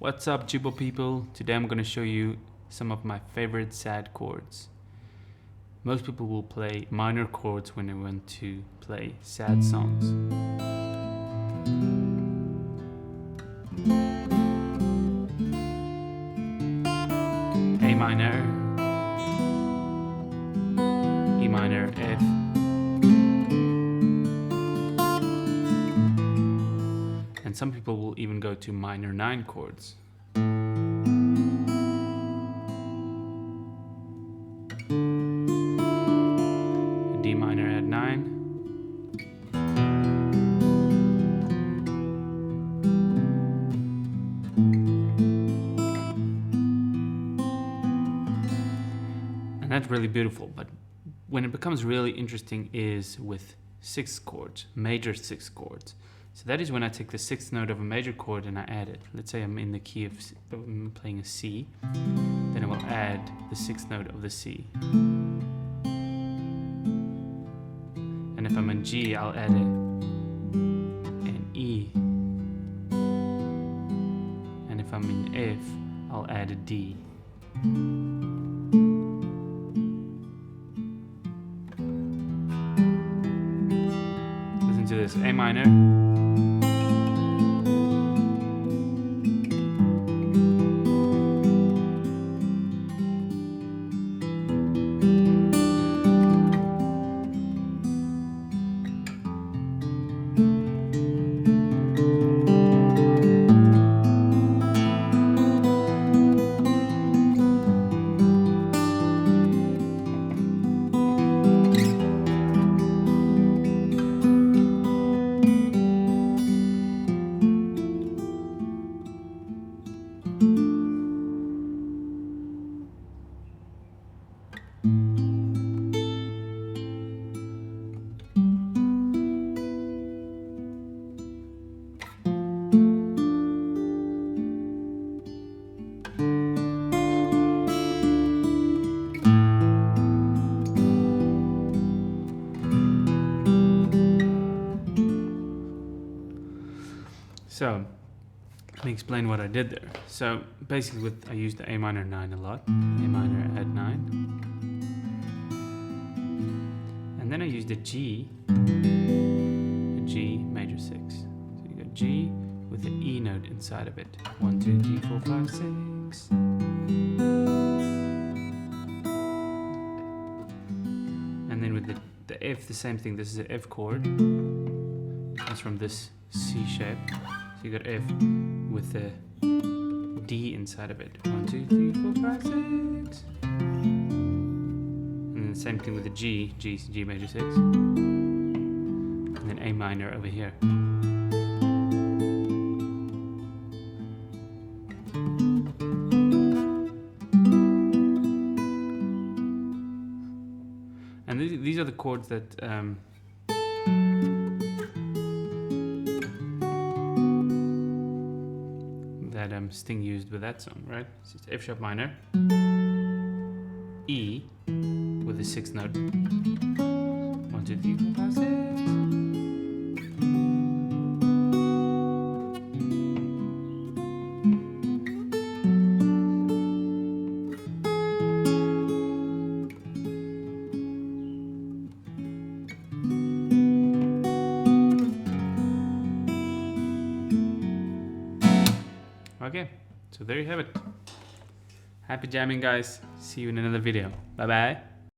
What's up, Jooba people? Today I'm going to show you some of my favorite sad chords. Most people will play minor chords when they want to play sad songs. A minor, E minor, F, and some people will even go to minor 9 chords. D minor at 9. And that's really beautiful, but when it becomes really interesting is with 6 chords, major 6 chords. So that is when I take the 6th note of a major chord and I add it. Let's say I'm in the key of I'm playing a C, then I will add the 6th note of the C. And if I'm in G, I'll add an E. And if I'm in F, I'll add a D. Listen to this, A minor. So, let me explain what I did there. So, basically I used the A minor 9 a lot. A minor at 9. And then I used a G major 6. So you got G with the E note inside of it. 1, 2, 3, 4, 5, 6. And then with the F, the same thing. This is an F chord. That's from this C shape. So you got F with the D inside of it. 1, 2, 3, 4, 5, 6. And then the same thing with the G major 6. And then A minor over here. And these are the chords that Sting used with that song, right? So it's F sharp minor, E with the 6th note. 1, 2, 3, 4, 5, 6. Okay, so there you have it. Happy jamming, guys. See you in another video. Bye bye.